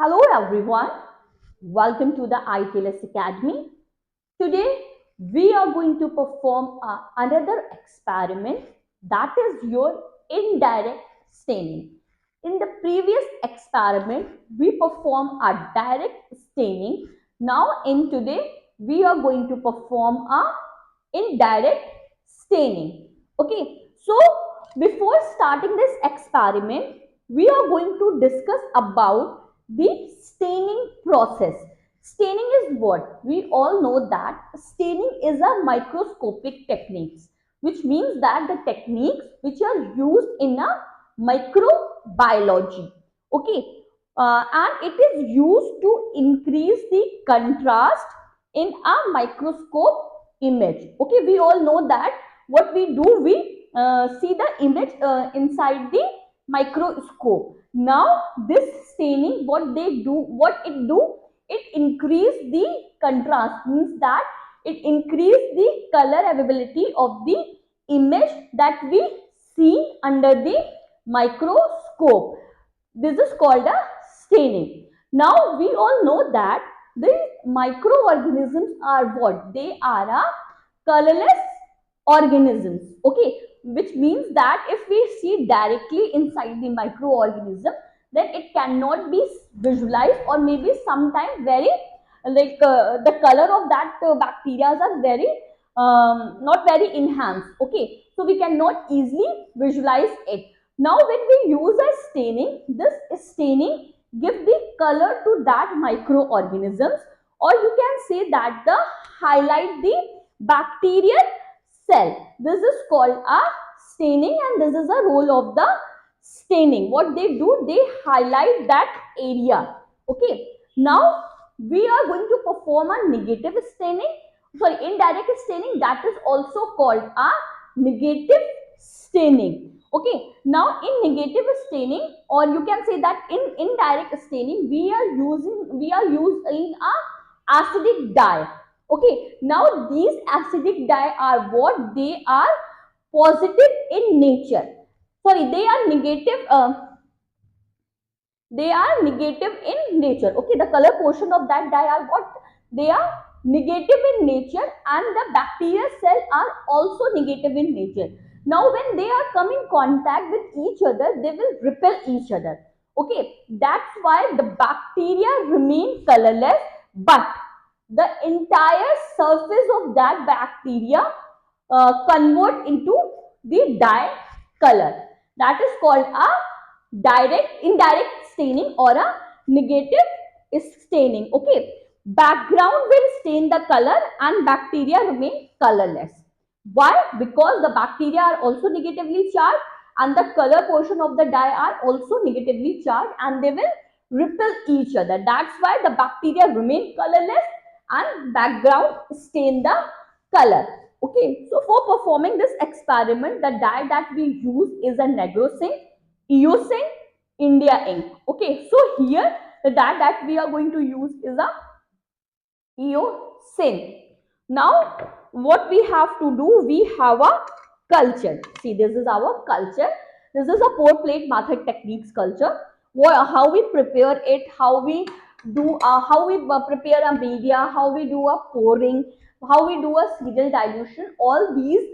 Hello everyone, welcome to the ITLS Academy. Today we are going to perform another experiment, that is your indirect staining. In the previous experiment we perform a direct staining. Now in today we are going to perform a indirect staining. Okay, so before starting this experiment we are going to discuss about the staining process. Staining is what? We all know that staining is a microscopic techniques, which means that the techniques which are used in a microbiology. Okay, and it is used to increase the contrast in a microscope image. Okay, we all know that what we do, we see the image inside the microscope. Now this staining, what it do, it increase the contrast, means that it increase the color availability of the image that we see under the microscope. This is called a staining. Now we all know that the microorganisms are what? They are a colorless organisms. Okay, which means that if we see directly inside the microorganism, then it cannot be visualized, or maybe sometime very the color of that bacteria are very not very enhanced. Okay, so we cannot easily visualize it. Now when we use a staining, this staining give the color to that microorganisms, or you can say that the highlight the bacterial cell. This is called a staining, and this is a role of the staining. What they do, they highlight that area. Okay, now we are going to perform a negative staining, sorry, indirect staining, that is also called a negative staining. Okay, now in negative staining, or you can say that in indirect staining, we are using a acidic dye. Okay, now these acidic dye are what? They are positive in nature. Sorry, they are negative. They are negative in nature. Okay, the color portion of that dye are what? They are negative in nature, and the bacterial cell are also negative in nature. Now when they are come in contact with each other, they will repel each other. Okay, that's why the bacteria remain colorless, but the entire surface of that bacteria convert into the dye color. That is called a indirect staining, or a negative staining. Okay, background will stain the color and bacteria remain colorless. Why? Because the bacteria are also negatively charged, and the color portion of the dye are also negatively charged, and they will repel each other. That's why the bacteria remain colorless and background stain the color. Okay, so for performing this experiment, the dye that we use is a negrosine, eosin, India ink. Okay, so here the dye that we are going to use is a eosin. Now what we have to do, we have a culture. See, this is our culture. This is a pour plate method techniques culture. How we prepare it, how we do, how we prepare a media, how we do a pouring, how we do a serial dilution. All these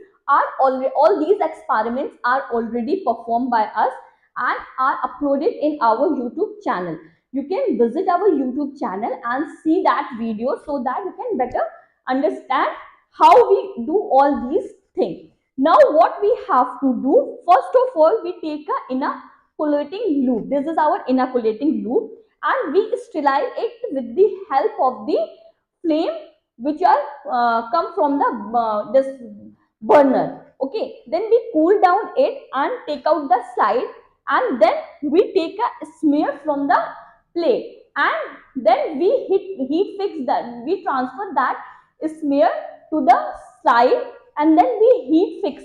experiments are already performed by us and are uploaded in our YouTube channel. You can visit our YouTube channel and see that video, so that you can better understand how we do all these things. Now what we have to do, first of all, we take a inoculating loop. This is our inoculating loop, and we sterilize it with the help of the flame which are come from the this burner. Okay, then we cool down it and take out the slide, and then we take a smear from the plate, and then we heat fix that, we transfer that smear to the side, and then we heat fix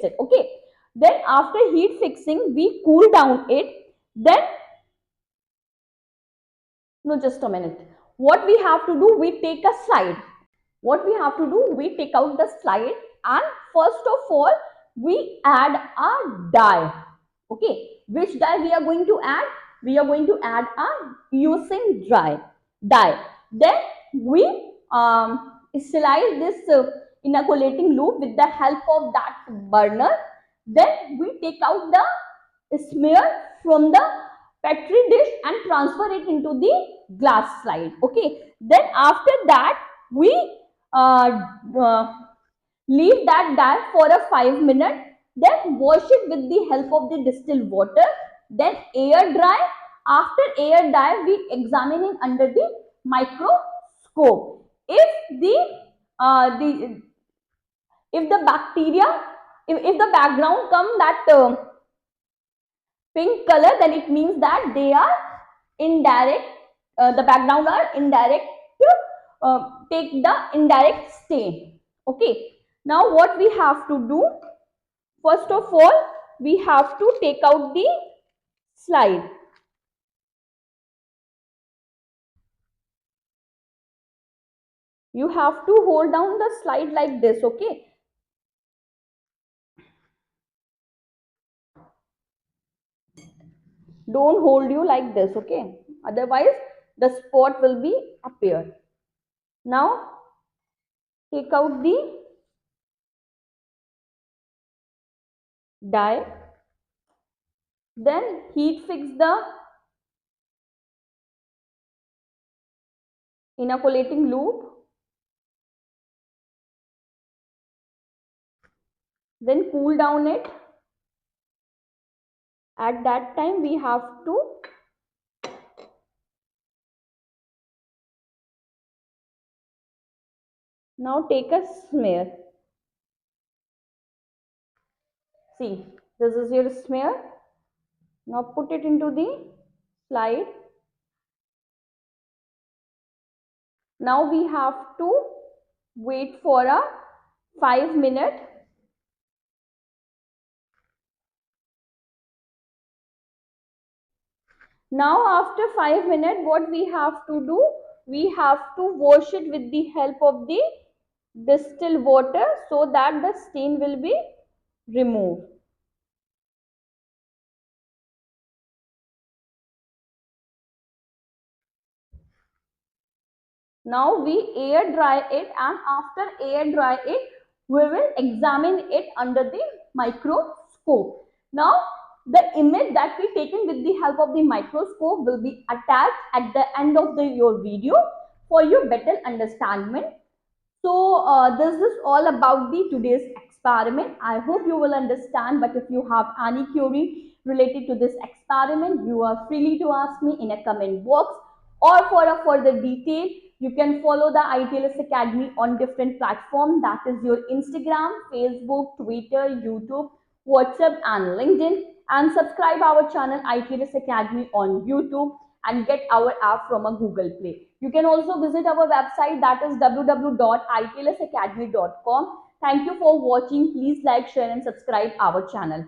it. Okay, then after heat fixing, we cool down it. Then, no, just a minute, what we have to do, we take a slide. What we have to do, we take out the slide, and first of all we add a dye. Okay, which dye we are going to add? we are going to add a using dye. Then we slice this inoculating loop with the help of that burner. Then we take out the smear from the petri dish and transfer it into the glass slide. Okay. Then after that, we uh, uh, leave that dye for a 5 minute. Then wash it with the help of the distilled water. Then air dry. After air dry, we examine it under the microscope. The if the bacteria, if the background come that pink color, then it means that they are indirect, the background are indirect, take the indirect stain. Okay. Now what we have to do, first of all, we have to take out the slide. You have to hold down the slide like this. Okay. Don't hold you like this. Okay. Otherwise the spot will be appear. Now take out the dye. Then heat fix the inoculating loop. Then cool down it. At that time we have to now take a smear. See, this is your smear. Now put it into the slide. Now we have to wait for a 5 minute. Now after 5 minutes, what we have to do, we have to wash it with the help of the distilled water so that the stain will be removed. Now we air dry it, and after air dry it, we will examine it under the microscope. Now the image that we taken with the help of the microscope will be attached at the end of your video for your better understanding. So this is all about the today's experiment. I hope you will understand, but if you have any query related to this experiment, you are freely to ask me in a comment box, or for a further detail, you can follow the ITLS Academy on different platforms, that is your Instagram, Facebook, Twitter, YouTube, WhatsApp and LinkedIn, and subscribe our channel ITLS Academy on YouTube and get our app from a Google Play. You can also visit our website, that is www.itlsacademy.com. Thank you for watching. Please like, share and subscribe our channel.